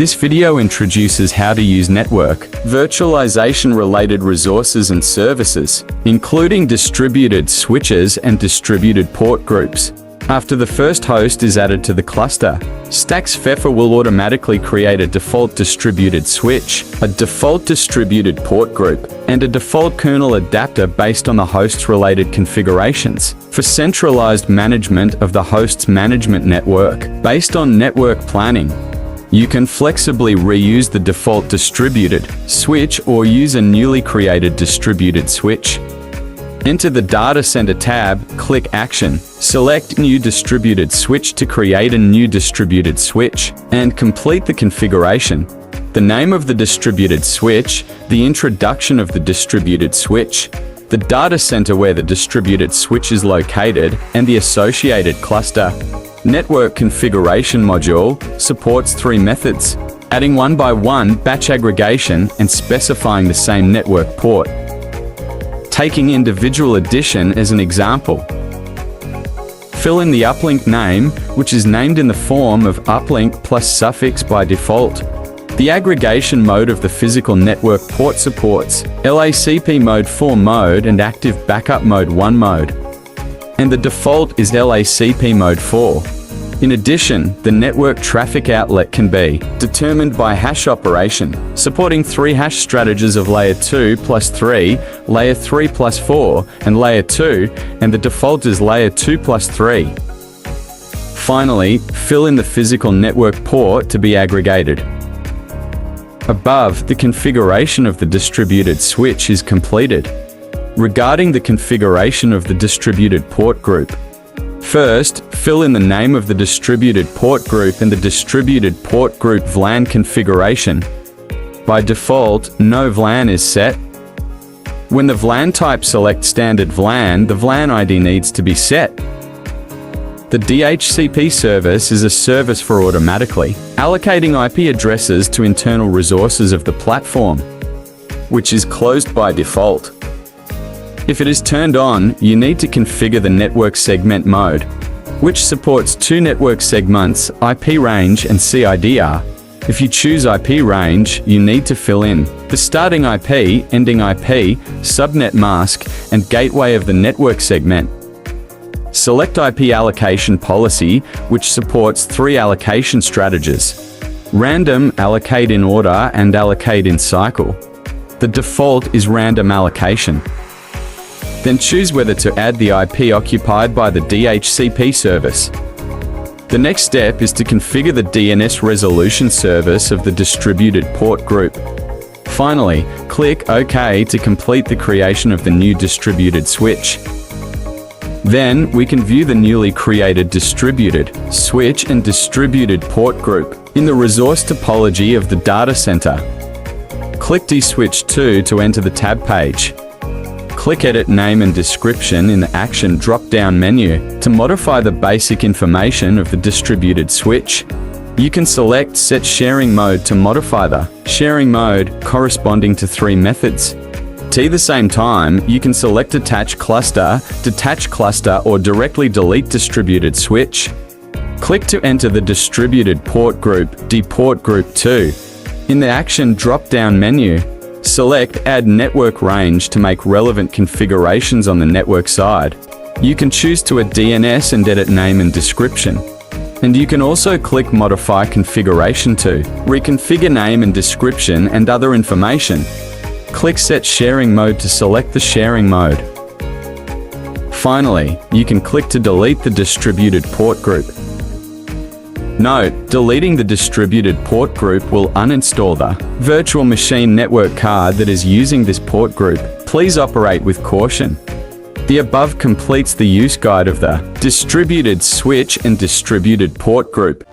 This video introduces how to use network virtualization-related resources and services, including distributed switches and distributed port groups. After the first host is added to the cluster, ZStack ZSphere will automatically create a default distributed switch, a default distributed port group, and a default kernel adapter based on the host's related configurations. For centralized management of the host's management network, based on network planning, you can flexibly reuse the default distributed switch or use a newly created distributed switch. Enter the Data Center tab, click Action, select New Distributed Switch to create a new distributed switch, and complete the configuration. The name of the distributed switch, the introduction of the distributed switch, the data center where the distributed switch is located, and the associated cluster. Network Configuration module supports 3 methods: adding one-by-one batch aggregation and specifying the same network port. Taking individual addition as an example. Fill in the uplink name, which is named in the form of uplink plus suffix by default. The aggregation mode of the physical network port supports LACP mode 4 mode and active backup mode 1 mode. And the default is LACP mode 4. In addition, the network traffic outlet can be determined by hash operation, supporting 3 hash strategies of layer 2 plus 3, layer 3 plus 4, and layer 2, and the default is layer 2 plus 3. Finally, fill in the physical network port to be aggregated. Above, the configuration of the distributed switch is completed. Regarding the configuration of the distributed port group, first, fill in the name of the distributed port group and the distributed port group VLAN configuration. By default, no VLAN is set. When the VLAN type selects standard VLAN, the VLAN ID needs to be set. The DHCP service is a service for automatically allocating IP addresses to internal resources of the platform, which is closed by default. If it is turned on, you need to configure the network segment mode, which supports 2 network segments, IP range and CIDR. If you choose IP range, you need to fill in the starting IP, ending IP, subnet mask, and gateway of the network segment. Select IP allocation policy, which supports 3 allocation strategies: random, allocate in order, and allocate in cycle. The default is random allocation. Then choose whether to add the IP occupied by the DHCP service. The next step is to configure the DNS resolution service of the distributed port group. Finally, click OK to complete the creation of the new distributed switch. Then, we can view the newly created distributed switch and distributed port group in the resource topology of the data center. Click DSwitch 2 to enter the tab page. Click Edit Name and Description in the Action drop-down menu to modify the basic information of the distributed switch. You can select Set Sharing Mode to modify the sharing mode corresponding to 3 methods. At the same time, you can select Attach Cluster, Detach Cluster, or directly delete distributed switch. Click to enter the distributed port group, dport group 2. In the Action drop-down menu, select Add Network Range to make relevant configurations on the network side. You can choose to add DNS and edit name and description. And you can also click Modify Configuration to reconfigure name and description and other information. Click Set Sharing Mode to select the sharing mode. Finally, you can click to delete the distributed port group. Note, deleting the distributed port group will uninstall the virtual machine network card that is using this port group. Please operate with caution. The above completes the use guide of the distributed switch and distributed port group.